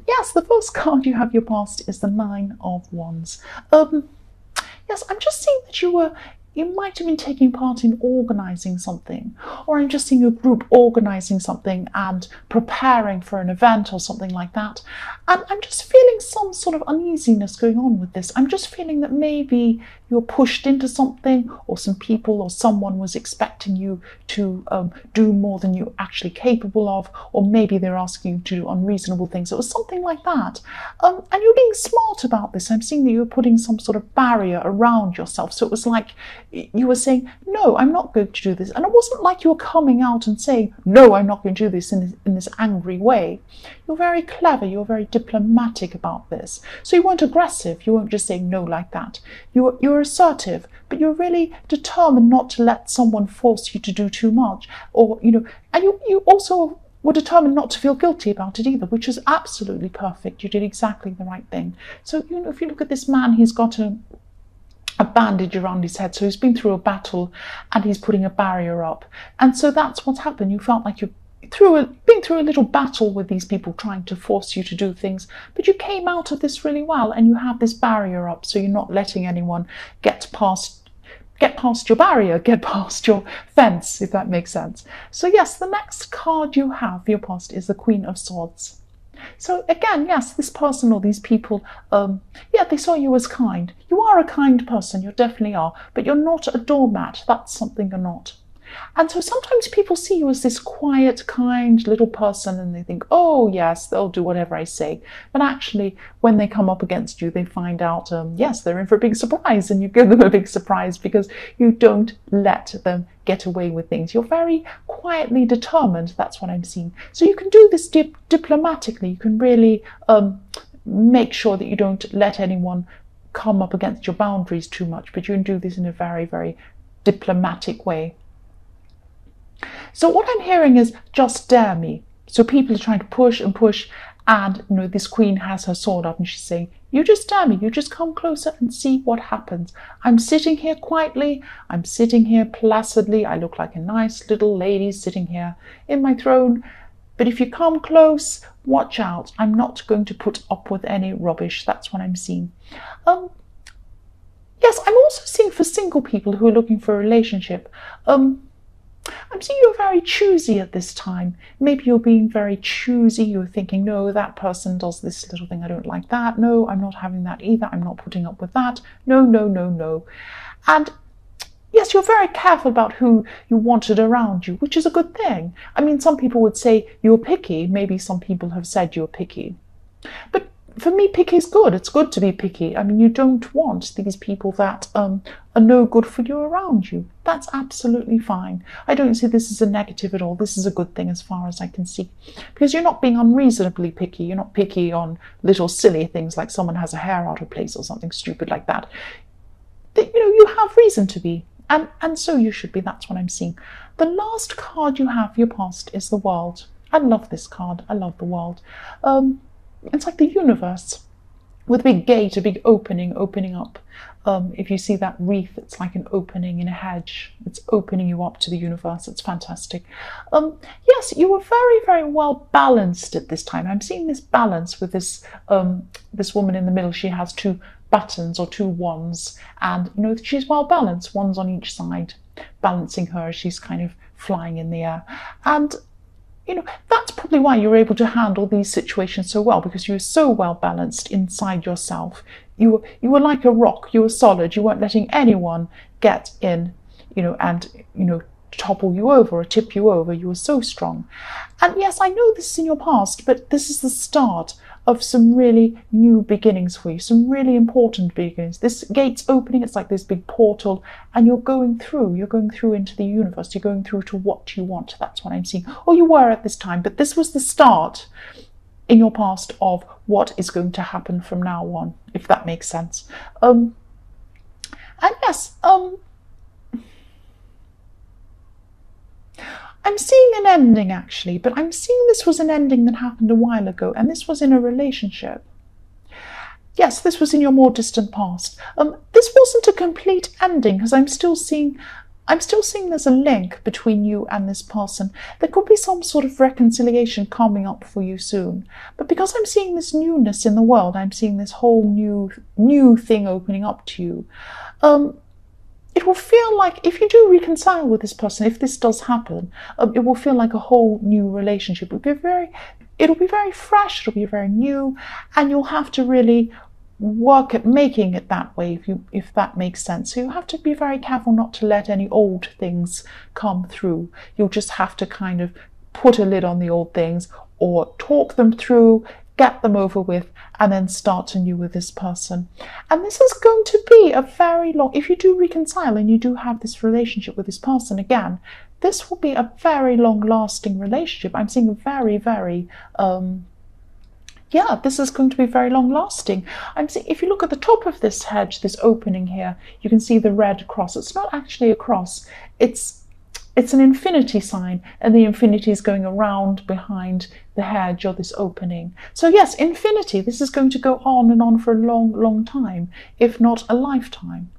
Yes, the first card you have your past is the Nine of Wands. Yes, I'm just seeing that you might have been taking part in organising something, or I'm just seeing a group organising something and preparing for an event or something like that. And I'm just feeling some sort of uneasiness going on with this. I'm just feeling that maybe you're pushed into something, or some people or someone was expecting you to do more than you're actually capable of, or maybe they're asking you to do unreasonable things. It was something like that. And you're being smart about this. I'm seeing that you're putting some sort of barrier around yourself. So it was like you were saying, no, I'm not going to do this. And it wasn't like you were coming out and saying, no, I'm not going to do this in this angry way. You're very clever. You're very diplomatic about this. So you weren't aggressive. You weren't just saying no like that. You're assertive, but you're really determined not to let someone force you to do too much. Or, and you also were determined not to feel guilty about it either, which is absolutely perfect. You did exactly the right thing. So, if you look at this man, he's got a bandage around his head. So he's been through a battle and he's putting a barrier up. And so that's what's happened. You felt like you've been through a little battle with these people trying to force you to do things, but you came out of this really well, and you have this barrier up, so you're not letting anyone get past your barrier, get past your fence, if that makes sense. So yes, the next card you have for your past is the Queen of Swords. So again, yes, this person or these people, they saw you as kind. You are a kind person, you definitely are, but you're not a doormat. That's something you're not. And so sometimes people see you as this quiet, kind little person, and they think, oh yes, they'll do whatever I say. But actually, when they come up against you, they find out, yes, they're in for a big surprise, and you give them a big surprise because you don't let them get away with things. You're very quietly determined. That's what I'm seeing. So you can do this diplomatically. You can really make sure that you don't let anyone come up against your boundaries too much, but you can do this in a very, very diplomatic way. So what I'm hearing is just dare me. So people are trying to push and push, and this queen has her sword up and she's saying, you just dare me, you just come closer and see what happens. I'm sitting here quietly, I'm sitting here placidly, I look like a nice little lady sitting here in my throne, but if you come close, watch out, I'm not going to put up with any rubbish. That's what I'm seeing. Yes, I'm also seeing for single people who are looking for a relationship, I'm seeing you're very choosy at this time. Maybe you're being very choosy. You're thinking, no, that person does this little thing. I don't like that. No, I'm not having that either. I'm not putting up with that. No, no, no, no. And yes, you're very careful about who you wanted around you, which is a good thing. I mean, some people would say you're picky. Maybe some people have said you're picky. But for me, picky is good. It's good to be picky. I mean, you don't want these people that are no good for you around you. That's absolutely fine. I don't see this as a negative at all. This is a good thing as far as I can see. Because you're not being unreasonably picky. You're not picky on little silly things like someone has a hair out of place or something stupid like that. You have reason to be. And so you should be. That's what I'm seeing. The last card you have for your past is the World. I love this card. I love the World. It's like the universe with a big gate, a big opening up. If you see that wreath, it's like an opening in a hedge. It's opening you up to the universe. It's fantastic. Yes, you were very, very well balanced at this time. I'm seeing this balance with this woman in the middle. She has two buttons or two wands, and she's well balanced, wands on each side, balancing her. She's kind of flying in the air, and that's probably why you're able to handle these situations so well, because you were so well balanced inside yourself. You were like a rock. You were solid. You weren't letting anyone get in, and topple you over or tip you over. You were so strong. And yes, I know this is in your past, but this is the start of some really new beginnings for you, some really important beginnings. This gate's opening, it's like this big portal, and you're going through into the universe, you're going through to what you want. That's what I'm seeing. Or you were at this time, but this was the start in your past of what is going to happen from now on, if that makes sense. And yes, I'm seeing an ending actually, but I'm seeing this was an ending that happened a while ago, and this was in a relationship. Yes, this was in your more distant past. This wasn't a complete ending, because I'm still seeing I'm still seeing there's a link between you and this person. There could be some sort of reconciliation coming up for you soon. But because I'm seeing this newness in the world, I'm seeing this whole new thing opening up to you. It will feel like, if you do reconcile with this person, if this does happen, it will feel like a whole new relationship. It'll be very fresh, it'll be very new, and you'll have to really work at making it that way, if that makes sense. So you have to be very careful not to let any old things come through. You'll just have to kind of put a lid on the old things, or talk them through, get them over with, and then start anew with this person. And this is going to be a very long, if you do reconcile and you do have this relationship with this person again, this will be a very long lasting relationship. I'm seeing a very, very this is going to be very long lasting. I'm seeing, if you look at the top of this hedge, this opening here, you can see the red cross. It's not actually a cross, it's an infinity sign, and the infinity is going around behind the hedge or this opening. So yes, infinity, this is going to go on and on for a long, long time, if not a lifetime.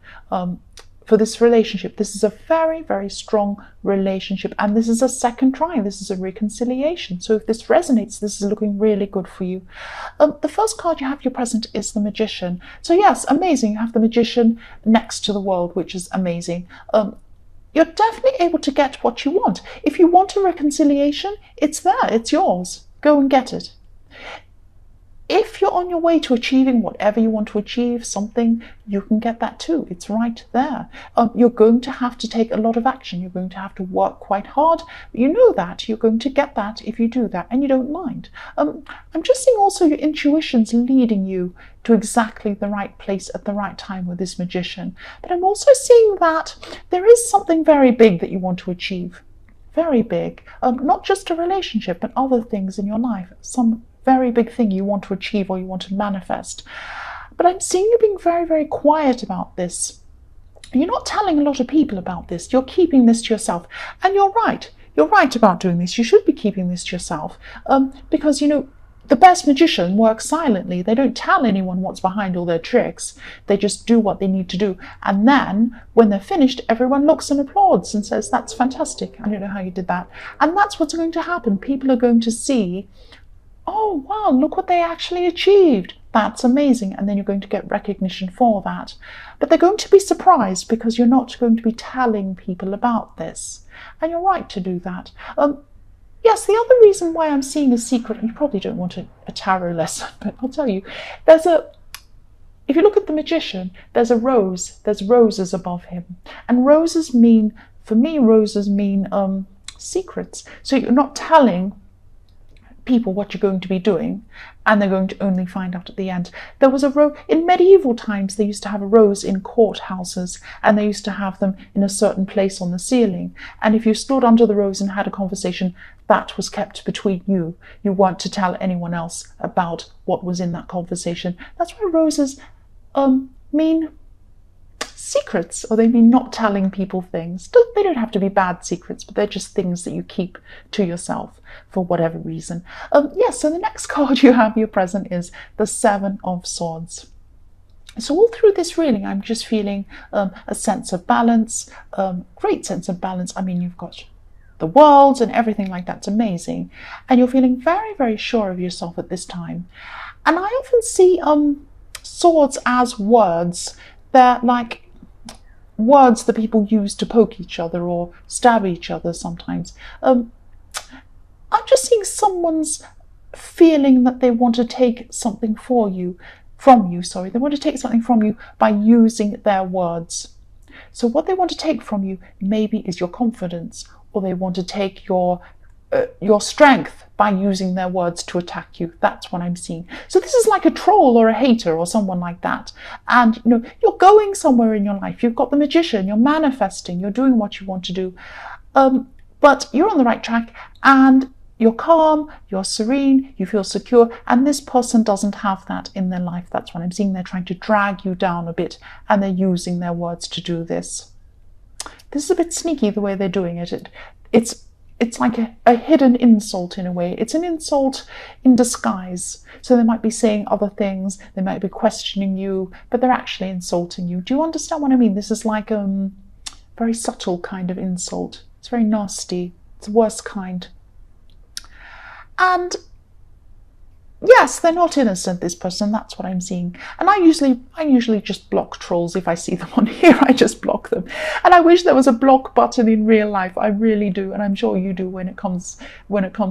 For this relationship, this is a very, very strong relationship, and this is a second try. This is a reconciliation. So if this resonates, this is looking really good for you. The first card you have your present is the Magician. So yes, amazing. You have the Magician next to the World, which is amazing. You're definitely able to get what you want. If you want a reconciliation, it's there, it's yours. Go and get it. If you're on your way to achieving whatever you want to achieve, something, you can get that too. It's right there. You're going to have to take a lot of action. You're going to have to work quite hard. But you know that. You're going to get that if you do that, and you don't mind. I'm just seeing also your intuition's leading you to exactly the right place at the right time with this Magician. But I'm also seeing that there is something very big that you want to achieve. Very big. Not just a relationship, but other things in your life. Some very big thing you want to achieve or you want to manifest. But I'm seeing you being very, very quiet about this. You're not telling a lot of people about this. You're keeping this to yourself. And you're right. You're right about doing this. You should be keeping this to yourself. Because, you know, the best magician works silently. They don't tell anyone what's behind all their tricks. They just do what they need to do. And then, when they're finished, everyone looks and applauds and says, that's fantastic. I don't know how you did that. And that's what's going to happen. People are going to see, oh, wow, look what they actually achieved. That's amazing. And then you're going to get recognition for that. But they're going to be surprised because you're not going to be telling people about this. And you're right to do that. Yes, the other reason why I'm seeing a secret, and you probably don't want a tarot lesson, but I'll tell you, if you look at the Magician, there's a rose, there's roses above him. And roses mean, for me, roses mean secrets. So you're not telling people what you're going to be doing, and they're going to only find out at the end. There was a rose in medieval times. They used to have a rose in courthouses, and they used to have them in a certain place on the ceiling. And if you stood under the rose and had a conversation, that was kept between you. You weren't to tell anyone else about what was in that conversation. That's why roses mean secrets, or they mean not telling people things. They don't have to be bad secrets, but they're just things that you keep to yourself for whatever reason. Yes, so the next card you have your present is the Seven of Swords. So all through this reading, I'm just feeling a sense of balance, great sense of balance. I mean, you've got the world and everything like that's amazing. And you're feeling very, very sure of yourself at this time. And I often see swords as words. They're like words that people use to poke each other or stab each other sometimes. I'm just seeing someone's feeling that they want to take something from you. They want to take something from you by using their words. So what they want to take from you maybe is your confidence, or they want to take your strength by using their words to attack you. That's what I'm seeing. So this is like a troll or a hater or someone like that. And you know, you're going somewhere in your life. You've got the Magician, you're manifesting, you're doing what you want to do. But you're on the right track, and you're calm, you're serene, you feel secure, and this person doesn't have that in their life. That's what I'm seeing. They're trying to drag you down a bit, and they're using their words to do this. This is a bit sneaky the way they're doing it. It's like a hidden insult in a way. It's an insult in disguise. So they might be saying other things, they might be questioning you, but they're actually insulting you. Do you understand what I mean? This is like very subtle kind of insult. It's very nasty. It's the worst kind. And yes, they're not innocent, this person. That's what I'm seeing. And I usually just block trolls. If I see them on here, I just block them. And I wish there was a block button in real life. I really do, and I'm sure you do. When it comes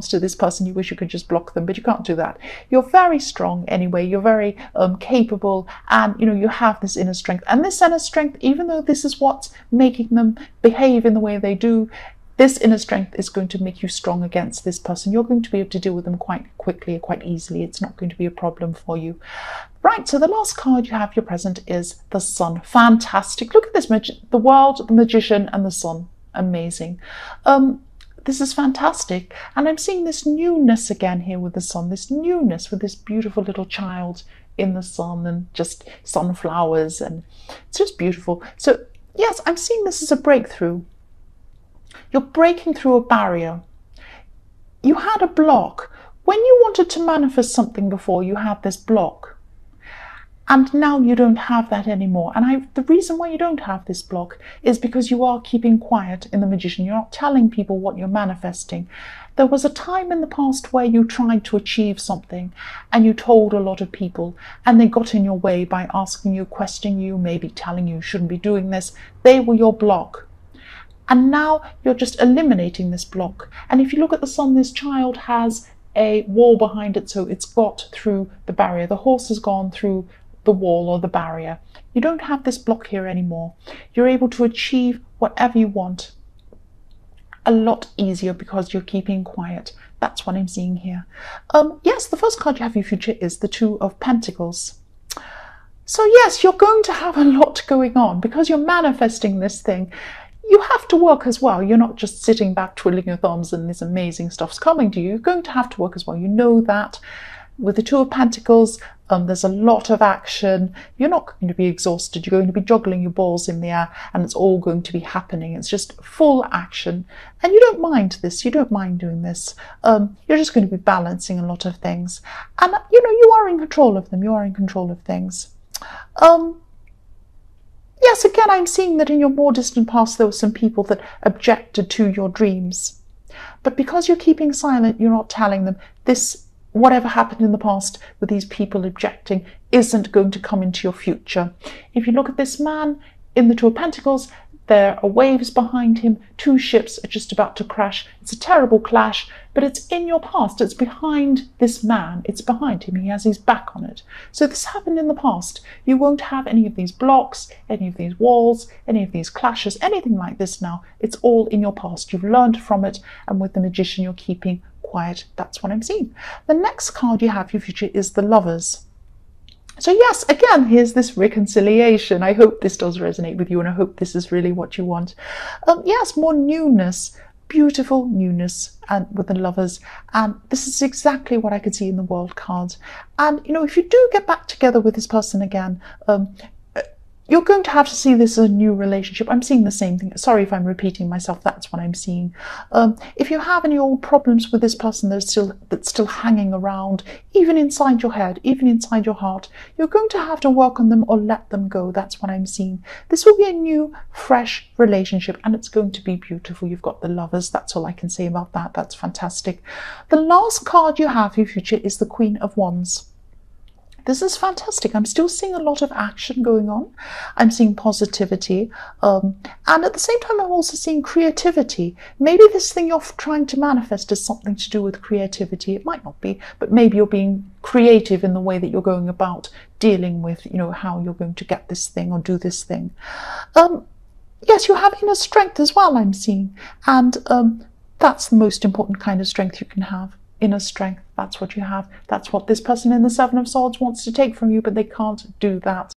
to this person, you wish you could just block them, but you can't do that. You're very strong anyway. You're very capable, and you have this inner strength. And this inner strength, even though this is what's making them behave in the way they do, this inner strength is going to make you strong against this person. You're going to be able to deal with them quite quickly, quite easily. It's not going to be a problem for you. Right, so the last card you have, your present, is the Sun. Fantastic. Look at this, the World, the Magician, and the Sun. Amazing. This is fantastic. And I'm seeing this newness again here with the Sun, this newness with this beautiful little child in the sun and just sunflowers, and it's just beautiful. So yes, I'm seeing this as a breakthrough. You're breaking through a barrier. You had a block. When you wanted to manifest something before, you had this block. And now you don't have that anymore. And the reason why you don't have this block is because you are keeping quiet in the Magician. You're not telling people what you're manifesting. There was a time in the past where you tried to achieve something and you told a lot of people, and they got in your way by asking you, questioning you, maybe telling you shouldn't be doing this. They were your block. And now you're just eliminating this block. And if you look at the Sun, this child has a wall behind it, so it's got through the barrier. The horse has gone through the wall or the barrier. You don't have this block here anymore. You're able to achieve whatever you want a lot easier because you're keeping quiet. That's what I'm seeing here. Yes, the first card you have in your future is the Two of Pentacles. So yes, you're going to have a lot going on because you're manifesting this thing. You have to work as well. You're not just sitting back twiddling your thumbs and this amazing stuff's coming to you. You're going to have to work as well. You know that. With the Two of Pentacles, there's a lot of action. You're not going to be exhausted. You're going to be juggling your balls in the air, and it's all going to be happening. It's just full action. And you don't mind this. You don't mind doing this. You're just going to be balancing a lot of things. And, you are in control of them. You are in control of things. Yes, again, I'm seeing that in your more distant past, there were some people that objected to your dreams. But because you're keeping silent, you're not telling them this. Whatever happened in the past with these people objecting isn't going to come into your future. If you look at this man in the Two of Pentacles, there are waves behind him. Two ships are just about to crash. It's a terrible clash, but it's in your past. It's behind this man. It's behind him. He has his back on it. So this happened in the past. You won't have any of these blocks, any of these walls, any of these clashes, anything like this now. It's all in your past. You've learned from it, and with the Magician, you're keeping quiet. That's what I'm seeing. The next card you have for your future is the Lovers. So yes, again, here's this reconciliation. I hope this does resonate with you, and I hope this is really what you want. Yes, more newness, beautiful newness, and with the Lovers. And this is exactly what I could see in the World cards. And if you do get back together with this person again, you're going to have to see this as a new relationship. I'm seeing the same thing. Sorry if I'm repeating myself. That's what I'm seeing. If you have any old problems with this person that's still hanging around, even inside your head, even inside your heart, you're going to have to work on them or let them go. That's what I'm seeing. This will be a new, fresh relationship, and it's going to be beautiful. You've got the Lovers. That's all I can say about that. That's fantastic. The last card you have for your future is the Queen of Wands. This is fantastic. I'm still seeing a lot of action going on. I'm seeing positivity. And at the same time, I'm also seeing creativity. Maybe this thing you're trying to manifest is something to do with creativity. It might not be, but maybe you're being creative in the way that you're going about dealing with, how you're going to get this thing or do this thing. Yes, you have inner strength as well, I'm seeing. And that's the most important kind of strength you can have. Inner strength, that's what you have. That's what this person in the Seven of Swords wants to take from you, but they can't do that.